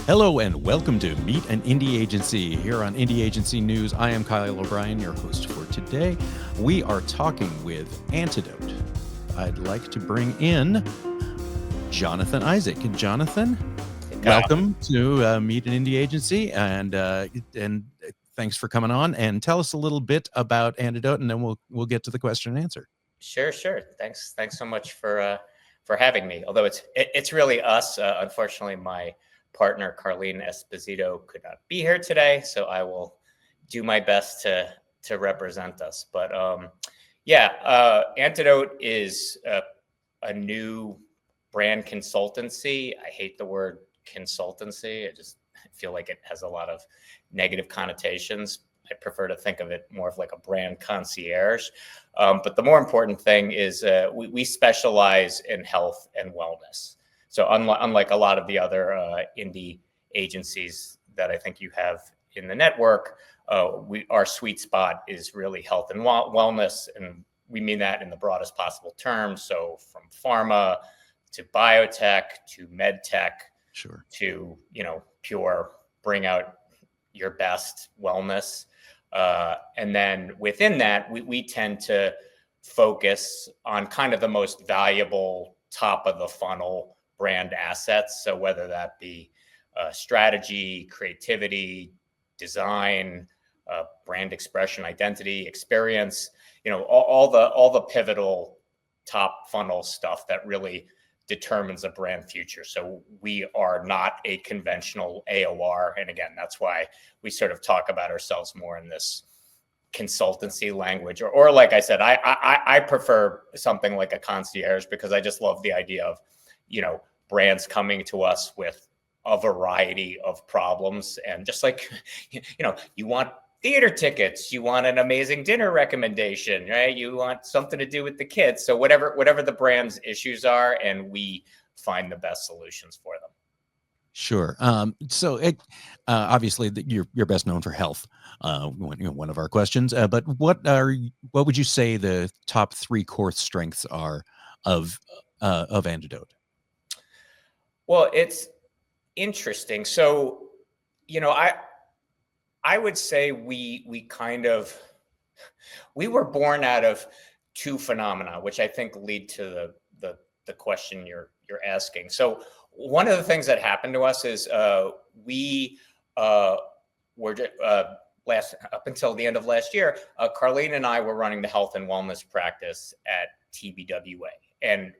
Hello and welcome to Meet an Indie Agency. Here on Indie Agency News, I am Kyle O'Brien, your host for today. We are talking with Antidote. I'd like to bring in Jonathan Isaac. And Jonathan, welcome to Meet an Indie Agency, and thanks for coming on. And tell us a little bit about Antidote, and then we'll get to the question and answer. Sure. Thanks so much for having me. Although it's really us. Unfortunately, my partner Carlene Esposito could not be here today, so I will do my best to represent us. But Antidote is a new brand consultancy. I hate the word consultancy. I just feel like it has a lot of negative connotations. I prefer to think of it more of like a brand concierge. But the more important thing is we specialize in health and wellness. So unlike a lot of the other indie agencies that I think you have in the network, our sweet spot is really health and wellness. And we mean that in the broadest possible terms. So from pharma to biotech to med tech, sure, to, pure bring out your best wellness. And then within that, we tend to focus on kind of the most valuable top of the funnel brand assets. So whether that be strategy, creativity, design, brand expression, identity, experience, all the pivotal top funnel stuff that really determines a brand future. So we are not a conventional AOR. And again, that's why we sort of talk about ourselves more in this consultancy language, or like I said, I prefer something like a concierge, because I just love the idea of, brands coming to us with a variety of problems. And just like, you want theater tickets, you want an amazing dinner recommendation, right? You want something to do with the kids. So whatever the brand's issues are, and we find the best solutions for them. Sure. So obviously you're best known for health. One of our questions. But what would you say the top 3 core strengths are of Antidote? Well, it's interesting. So, I would say we were born out of 2 phenomena, which I think lead to the question you're asking. So one of the things that happened to us is we were up until the end of last year, Carlene and I were running the health and wellness practice at TBWA. And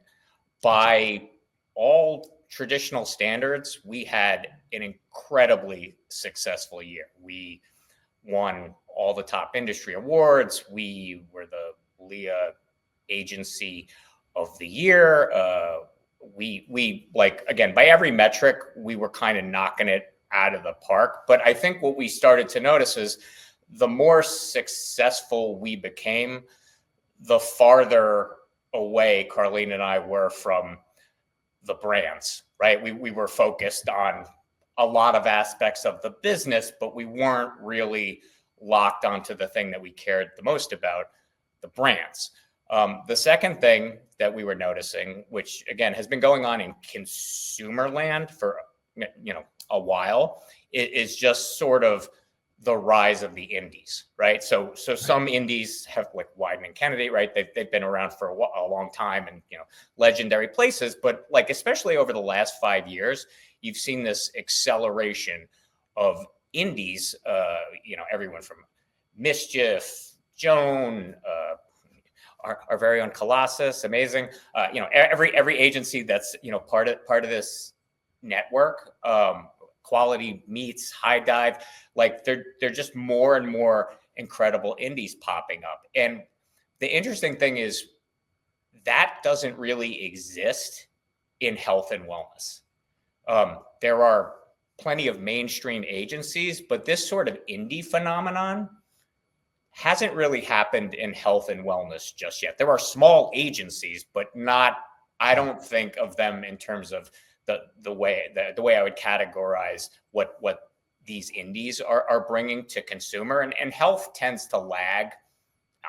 by all traditional standards, we had an incredibly successful year. We won all the top industry awards. We were the LEA Agency of the year. We like, again, by every metric, we were kind of knocking it out of the park. But I think what we started to notice is the more successful we became, the farther away Carlene and I were from the brands, right? We were focused on a lot of aspects of the business, but we weren't really locked onto the thing that we cared the most about, the brands. The second thing that we were noticing, which again has been going on in consumer land for a while, is just sort of the rise of the indies, right? So some indies have like Wieden & Kennedy, right? They've been around for a long time, and legendary places. But like especially over the last 5 years, you've seen this acceleration of indies. Everyone from Mischief, Joan, our very own Colossus, amazing. Every agency that's part of this network. Quality Meats, High Dive, like they're just more and more incredible indies popping up. And the interesting thing is that doesn't really exist in health and wellness. There are plenty of mainstream agencies, but this sort of indie phenomenon hasn't really happened in health and wellness just yet. There are small agencies, but I don't think of them in terms of the way I would categorize what these indies are bringing to consumer, and health tends to lag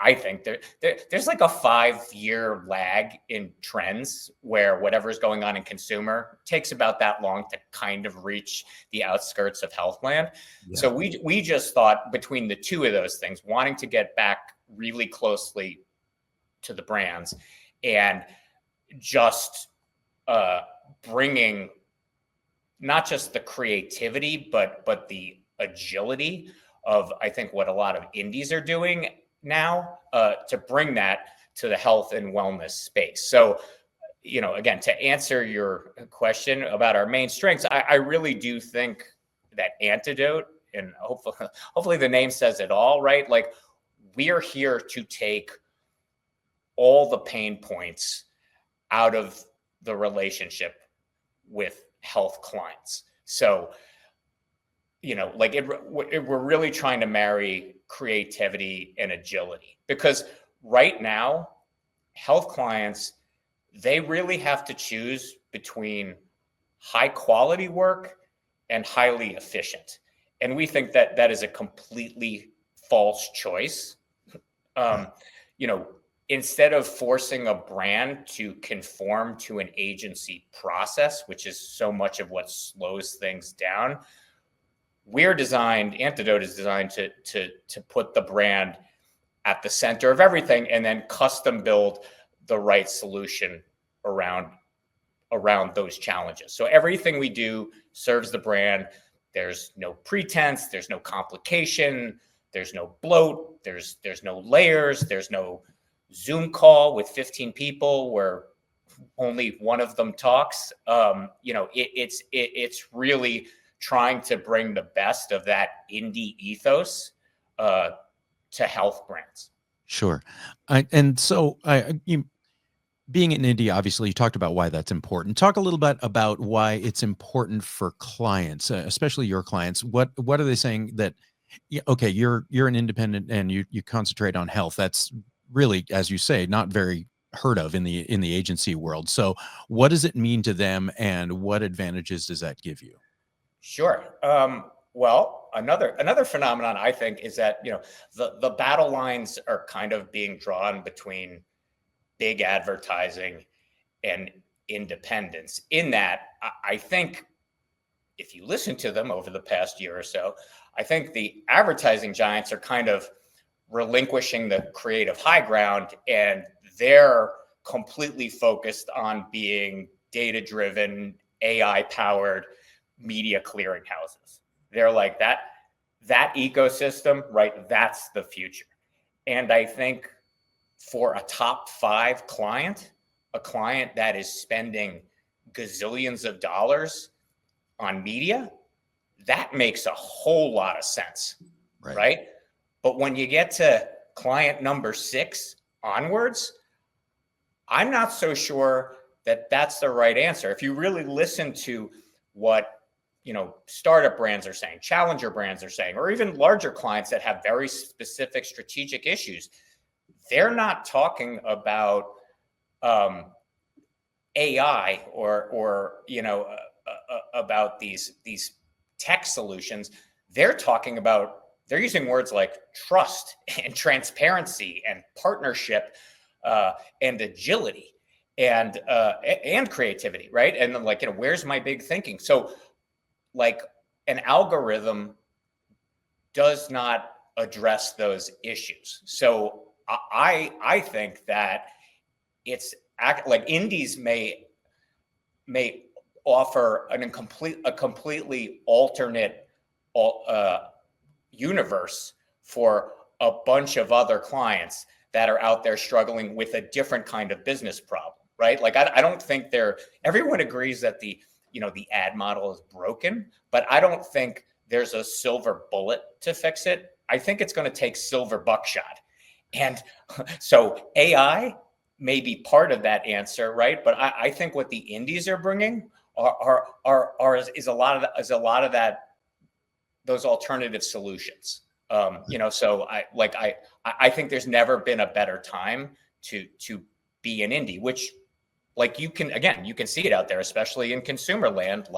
I think there's like a 5-year lag in trends where whatever's going on in consumer takes about that long to kind of reach the outskirts of Healthland. Yeah. So we just thought between the two of those things, wanting to get back really closely to the brands and just bringing not just the creativity, but the agility of, I think, what a lot of indies are doing now, to bring that to the health and wellness space. So, again, to answer your question about our main strengths, I really do think that Antidote, and hopefully the name says it all, right? Like, we are here to take all the pain points out of the relationship with health clients. So, we're really trying to marry creativity and agility, because right now, health clients, they really have to choose between high quality work and highly efficient. And we think that that is a completely false choice. Instead of forcing a brand to conform to an agency process, which is so much of what slows things down, Antidote is designed to put the brand at the center of everything and then custom build the right solution around those challenges. So everything we do serves the brand. There's no pretense, there's no complication, there's no bloat, there's no layers, there's no Zoom call with 15 people where only one of them talks. It's really trying to bring the best of that indie ethos to health brands. Sure. Being in India, obviously, you talked about why that's important. Talk a little bit about why it's important for clients, especially your clients. What are they saying that, okay, you're an independent and you concentrate on health. That's really, as you say, not very heard of in the agency world. So what does it mean to them, and what advantages does that give you? Sure. Well, another phenomenon, I think, is that the battle lines are kind of being drawn between big advertising and independence. In that, I think if you listen to them over the past year or so, I think the advertising giants are kind of relinquishing the creative high ground, and they're completely focused on being data-driven, AI-powered media clearinghouses. They're like that ecosystem, right? That's the future. And I think for a top 5 client, a client that is spending gazillions of dollars on media, that makes a whole lot of sense, right? But when you get to client number 6 onwards, I'm not so sure that that's the right answer. If you really listen to what startup brands are saying, challenger brands are saying, or even larger clients that have very specific strategic issues, they're not talking about AI or about these tech solutions. They're using words like trust and transparency and partnership and agility and creativity, right? And then where's my big thinking? So an algorithm does not address those issues. So I think that it's indies may offer a completely alternate universe for a bunch of other clients that are out there struggling with a different kind of business problem, right? I don't think everyone agrees that the ad model is broken, but I don't think there's a silver bullet to fix it. I think it's going to take silver buckshot. And so AI may be part of that answer, right? But I think what the indies are bringing is a lot of that, those alternative solutions. So I think there's never been a better time to be an indie, which you can see it out there, especially in consumer land.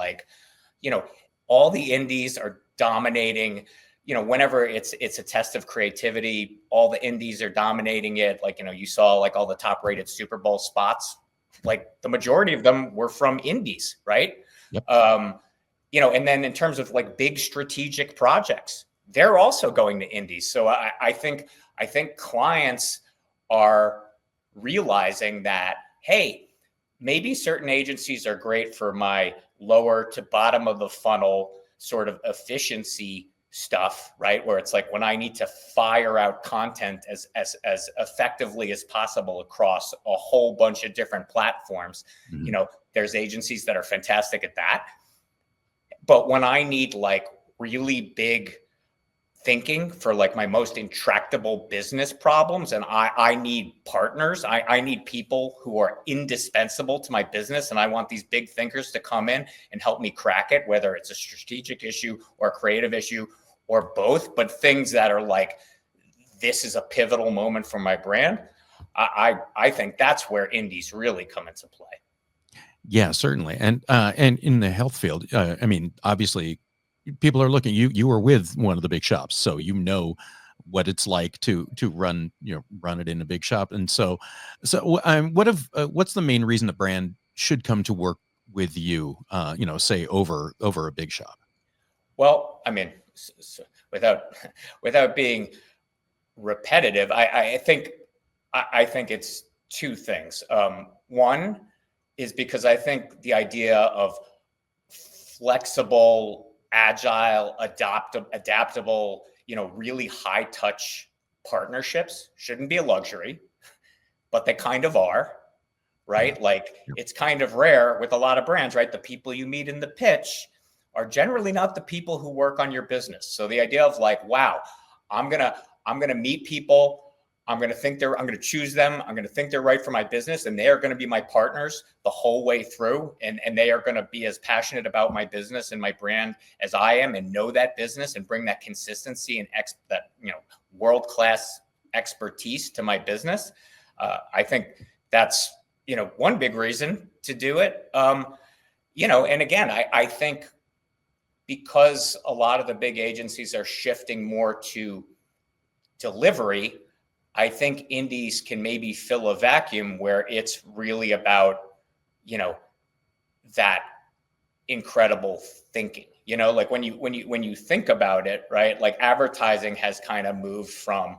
All the indies are dominating whenever it's a test of creativity, all the indies are dominating it. Like, you saw like all the top rated Super Bowl spots, like the majority of them were from indies, right? Yep. And then in terms of like big strategic projects, they're also going to indies. So I think clients are realizing that, hey, maybe certain agencies are great for my lower to bottom of the funnel sort of efficiency stuff, right? Where it's like when I need to fire out content as effectively as possible across a whole bunch of different platforms. Mm-hmm. There's agencies that are fantastic at that. But when I need like really big thinking for like my most intractable business problems, and I need partners, I need people who are indispensable to my business, and I want these big thinkers to come in and help me crack it, whether it's a strategic issue or a creative issue or both, but things that are like, this is a pivotal moment for my brand. I think that's where indies really come into play. Yeah, certainly. And in the health field, I mean, obviously people are looking, you were with one of the big shops, so what it's like to run it in a big shop. And so what's the main reason a brand should come to work with you, say over a big shop? Well, I mean, without being repetitive, I think it's two things. One is because I think the idea of flexible, agile, adaptable, really high touch partnerships shouldn't be a luxury, but they kind of are, right? Like it's kind of rare with a lot of brands, right? The people you meet in the pitch are generally not the people who work on your business. So the idea of like, wow, I'm going to meet people, I'm going to choose them, I'm going to think they're right for my business, and they are going to be my partners the whole way through. And they are going to be as passionate about my business and my brand as I am, and know that business and bring that consistency and that world-class expertise to my business. I think that's, one big reason to do it. And again, I think because a lot of the big agencies are shifting more to delivery, I think indies can maybe fill a vacuum where it's really about, that incredible thinking, like when you think about it, right? Like advertising has kind of moved from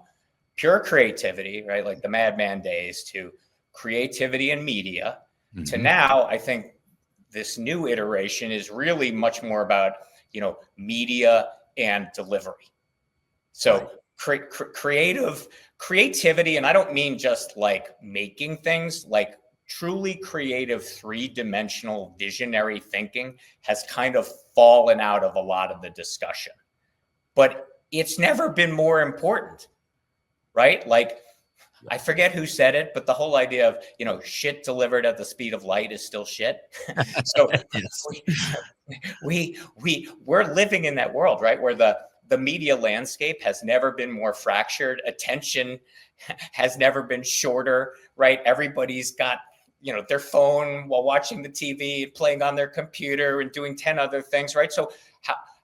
pure creativity, right? Like the Madman days, to creativity and media, mm-hmm. to now, I think this new iteration is really much more about, media and delivery. So creativity, and I don't mean just like making things, like truly creative, three-dimensional visionary thinking has kind of fallen out of a lot of the discussion, but it's never been more important, right? Like, I forget who said it, but the whole idea of, shit delivered at the speed of light is still shit. So we're living in that world, right? Where the media landscape has never been more fractured. Attention has never been shorter, right? Everybody's got, their phone while watching the TV, playing on their computer and doing 10 other things, right? So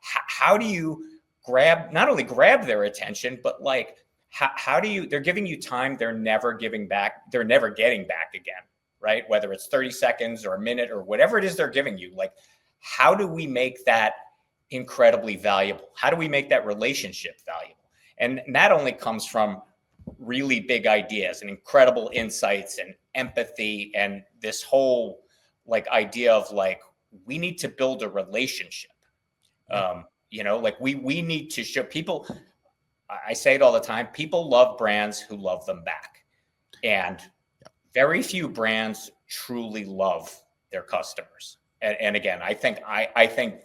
how do you not only grab their attention, but like, how do you, they're giving you time, they're never getting back again, right? Whether it's 30 seconds or a minute or whatever it is they're giving you, like, how do we make that incredibly valuable? How do we make that relationship valuable? And that only comes from really big ideas and incredible insights and empathy, and this whole like idea of like, we need to build a relationship. Like we need to show people, I say it all the time, people love brands who love them back. And very few brands truly love their customers. And again, I think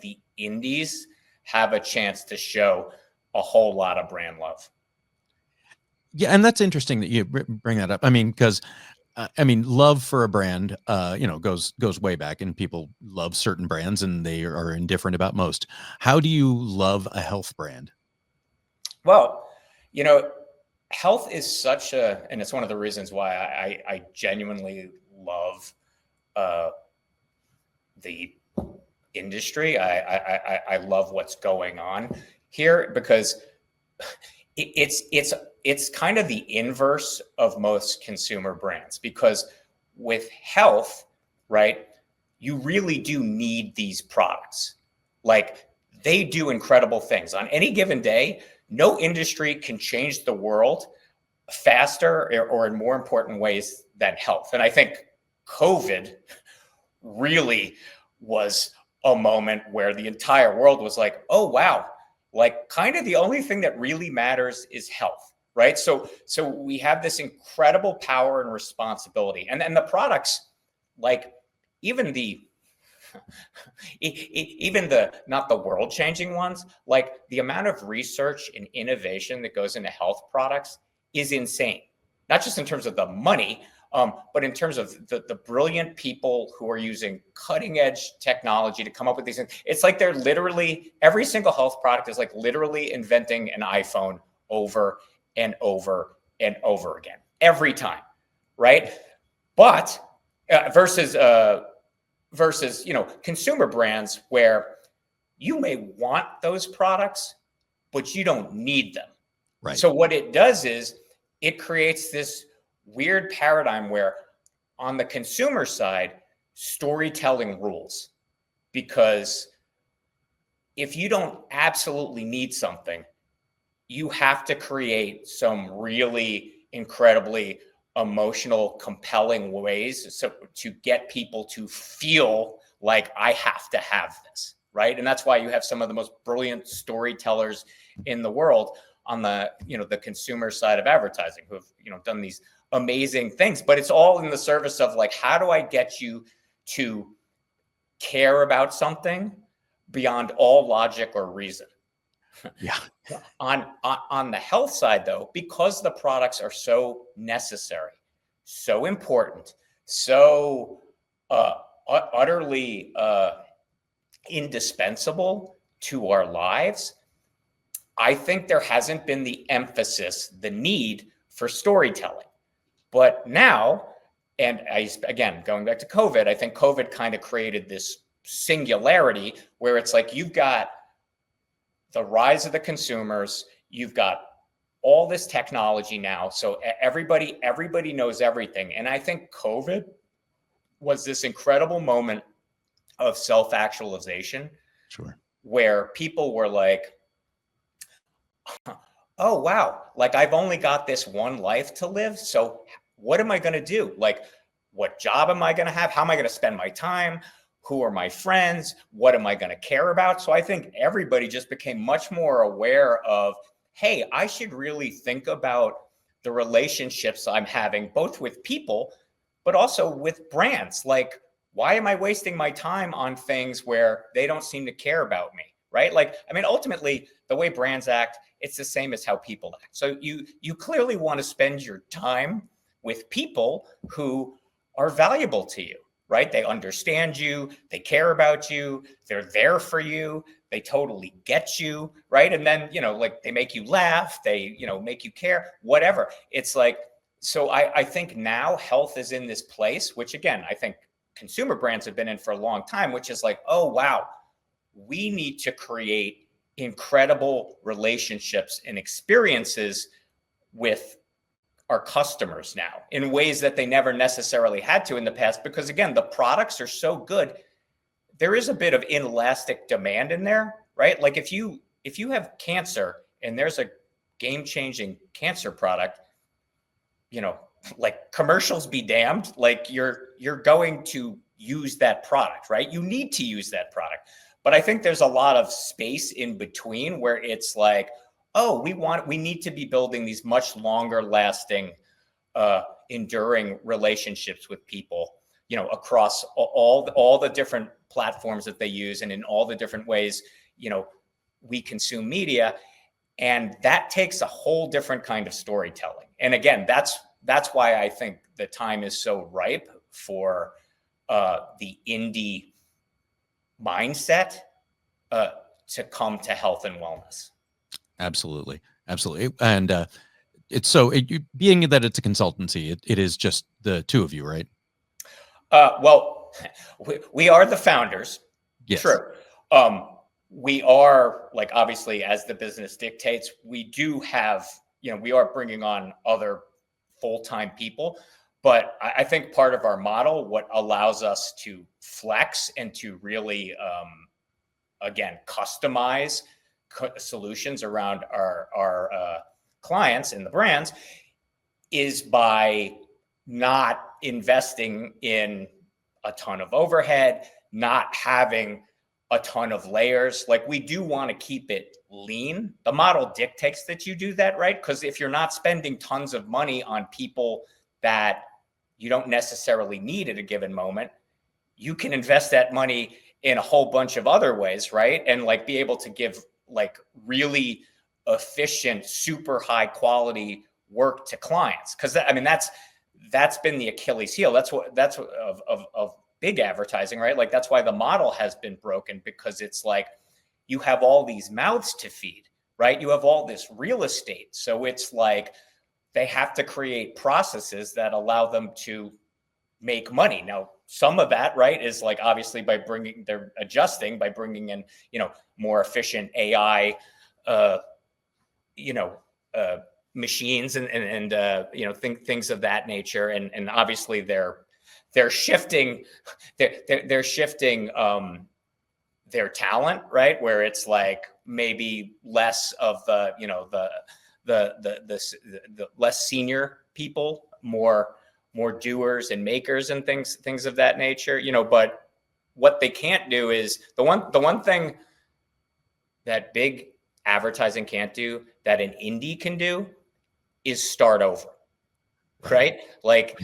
the indies have a chance to show a whole lot of brand love. Yeah, and that's interesting that you bring that up. I mean, because love for a brand, goes way back, and people love certain brands and they are indifferent about most. How do you love a health brand? Well, health is and it's one of the reasons why I genuinely love the industry. I love what's going on. here because it's kind of the inverse of most consumer brands, because with health, right, you really do need these products. Like, they do incredible things on any given day. No industry can change the world faster or in more important ways than health. And I think COVID really was a moment where the entire world was like, oh, wow, like kind of the only thing that really matters is health, right? So we have this incredible power and responsibility. And the products, like even the not the world changing ones, like the amount of research and innovation that goes into health products is insane. Not just in terms of the money, but in terms of the brilliant people who are using cutting edge technology to come up with these things. It's like they're literally, every single health product is like literally inventing an iPhone over and over and over again, every time, right? But versus consumer brands where you may want those products, but you don't need them. Right. So what it does is it creates this weird paradigm where on the consumer side, storytelling rules. Because if you don't absolutely need something, you have to create some really incredibly emotional, compelling ways to get people to feel like I have to have this, right? And that's why you have some of the most brilliant storytellers in the world on the consumer side of advertising who have done these amazing things. But it's all in the service of like, how do I get you to care about something beyond all logic or reason? Yeah. On the health side, though, because the products are so necessary, so important, so utterly indispensable to our lives, I think there hasn't been the emphasis, the need for storytelling. But now, and again, going back to COVID, I think COVID kind of created this singularity where it's like you've got the rise of the consumers, you've got all this technology now, so everybody knows everything. And I think COVID was this incredible moment of self-actualization. Sure. Where people were like, oh, wow, like I've only got this one life to live. So what am I going to do? Like, what job am I going to have? How am I going to spend my time? Who are my friends? What am I going to care about? So I think everybody just became much more aware of, hey, I should really think about the relationships I'm having, both with people, but also with brands. Like, why am I wasting my time on things where they don't seem to care about me, right? Like, I mean, ultimately, the way brands act, it's the same as how people act. So you clearly want to spend your time with people who are valuable to you, right? They understand you, they care about you, they're there for you, they totally get you, right? And then, like they make you laugh, they, make you care, whatever. It's like, so I think now health is in this place, which again, I think consumer brands have been in for a long time, which is like, oh, wow, we need to create incredible relationships and experiences with our customers now in ways that they never necessarily had to in the past, because again, the products are so good. There is a bit of inelastic demand in there, right? Like if you have cancer and there's a game-changing cancer product, like commercials be damned, like you're going to use that product, right? You need to use that product. But I think there's a lot of space in between where it's like, oh, we need to be building these much longer lasting, enduring relationships with people, across all the different platforms that they use and in all the different ways, we consume media. And that takes a whole different kind of storytelling. And again, that's why I think the time is so ripe for the indie mindset to come to health and wellness. Absolutely. And being that it's a consultancy, it is just the two of you, right? Well, we are the founders. Yes. True. we are, like, obviously, as the business dictates, we do have, we are bringing on other full-time people. But I think part of our model, what allows us to flex and to really, again, customize solutions around our clients and the brands, is by not investing in a ton of overhead, not having a ton of layers. Like, we do want to keep it lean. The model dictates that you do that, right? Because if you're not spending tons of money on people that you don't necessarily need at a given moment, you can invest that money in a whole bunch of other ways, right? And like be able to give like really efficient, super high quality work to clients. Because that's been the Achilles heel. That's of big advertising, right? Like, that's why the model has been broken, because it's like you have all these mouths to feed, right? You have all this real estate. So it's like they have to create processes that allow them to make money. Now, some of that, right, is like obviously they're adjusting by bringing in, more efficient AI, machines and things of that nature. And obviously they're shifting, they're shifting their talent, right? Where it's like maybe less of the less senior people, more doers and makers and things of that nature, but what they can't do is the one thing that big advertising can't do that an indie can do is start over, right? Like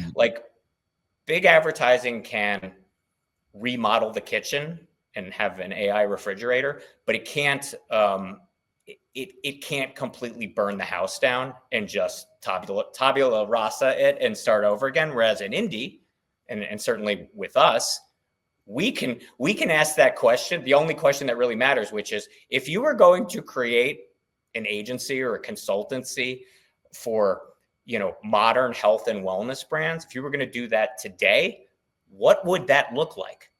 big advertising can remodel the kitchen and have an AI refrigerator, but it can't it can't completely burn the house down and just tabula rasa it and start over again. Whereas an indie, and certainly with us, we can ask that question, the only question that really matters, which is, if you were going to create an agency or a consultancy for modern health and wellness brands, if you were going to do that today, what would that look like?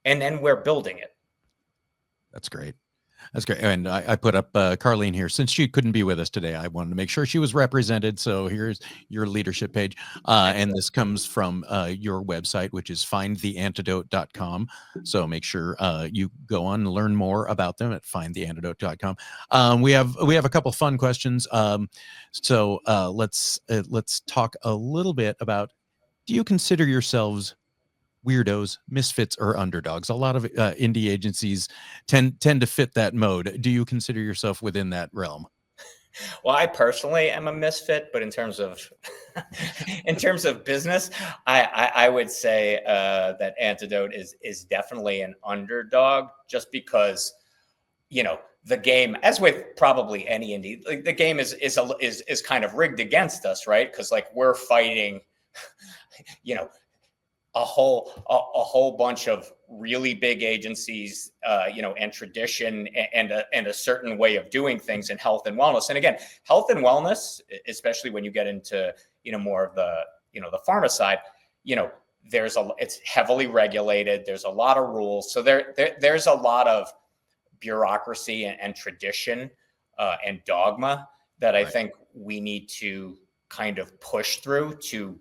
And then we're building it. That's great. That's great. And I put up Carlene here. Since she couldn't be with us today, I wanted to make sure she was represented. So here's your leadership page. And this comes from your website, which is findtheantidote.com. So make sure you go on and learn more about them at findtheantidote.com. We have a couple fun questions. So let's talk a little bit about, do you consider yourselves weirdos, misfits, or underdogs? A lot of indie agencies tend to fit that mode. Do you consider yourself within that realm? Well, I personally am a misfit, but in terms of business, I would say that Antidote is definitely an underdog, just because the game, as with probably any indie, like, the game is kind of rigged against us, right? Because like we're fighting, a whole bunch of really big agencies, and tradition and a certain way of doing things in health and wellness. And again, health and wellness, especially when you get into, more of the, the pharma side, it's heavily regulated. There's a lot of rules. So there's a lot of bureaucracy and tradition and dogma that I think we need to kind of push through to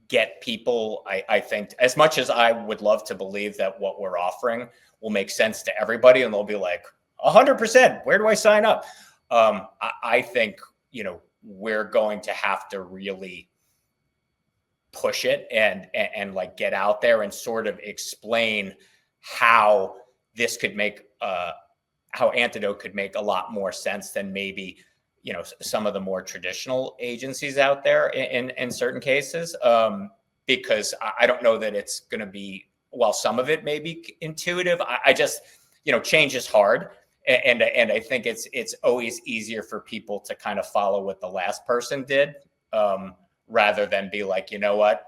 get people, I think, as much as I would love to believe that what we're offering will make sense to everybody and they'll be like, 100%, where do I sign up? I think, we're going to have to really push it and like get out there and sort of explain how this could make, how Antidote could make a lot more sense than maybe, some of the more traditional agencies out there in certain cases, because I don't know that it's going to be, while some of it may be intuitive, I just, change is hard. And I think it's always easier for people to kind of follow what the last person did, rather than be like, you know what,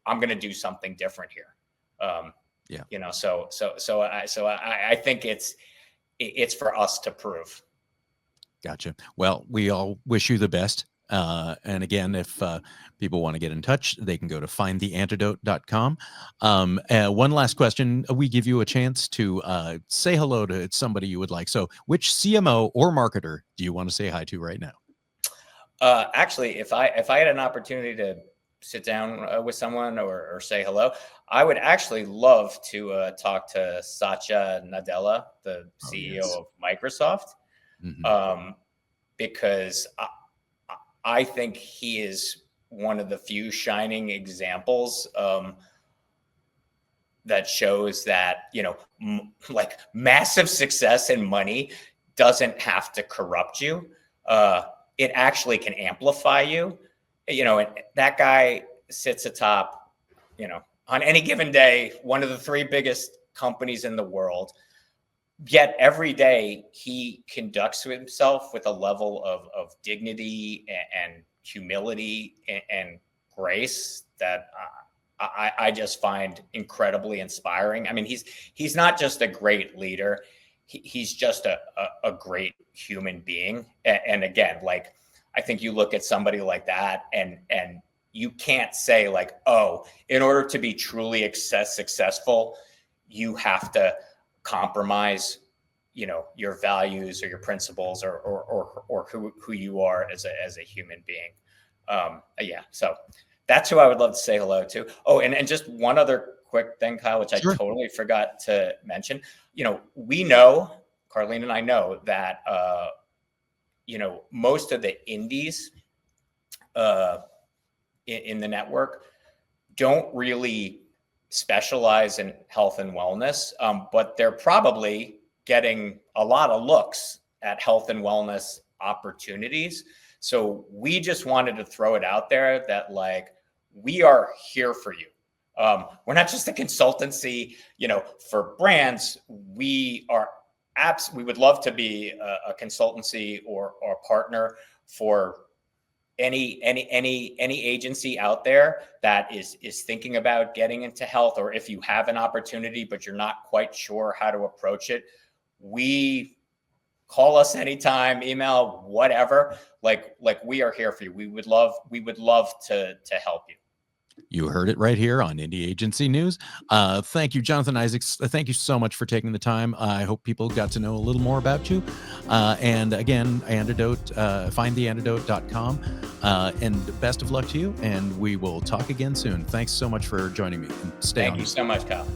I'm going to do something different here. So I think it's for us to prove. Gotcha. Well, we all wish you the best. And again, if people want to get in touch, they can go to findtheantidote.com. One last question. We give you a chance to say hello to somebody you would like. So which CMO or marketer do you want to say hi to right now? Actually, if I had an opportunity to sit down with someone or say hello, I would actually love to talk to Satya Nadella, the CEO of Microsoft, because I think he is one of the few shining examples that shows that, like massive success and money doesn't have to corrupt you. It actually can amplify you, and that guy sits atop, on any given day, one of the three biggest companies in the world. Yet every day he conducts himself with a level of dignity and humility and grace that I just find incredibly inspiring. I mean, he's not just a great leader. He's just a great human being. And again, like, I think you look at somebody like that and you can't say like, oh, in order to be truly successful, you have to compromise, your values or your principles or who you are as a human being. Yeah. So that's who I would love to say hello to. Oh, and just one other quick thing, Kyle, which I totally forgot to mention. We know, Carlene and I know that, most of the indies in the network don't really specialize in health and wellness, but they're probably getting a lot of looks at health and wellness opportunities. So we just wanted to throw it out there that, like, we are here for you. We're not just a consultancy, for brands. We would love to be a consultancy or a partner for any agency out there that is thinking about getting into health, or if you have an opportunity but you're not quite sure how to approach it. We call us anytime, email, whatever. Like we are here for you. We would love to help you. You heard it right here on Indie Agency News. Thank you, Jonathan Isaacs. Thank you so much for taking the time. I hope people got to know a little more about you. And again, Antidote, findtheantidote.com. And best of luck to you. And we will talk again soon. Thanks so much for joining me. And stay on. Thank you so much, Kyle.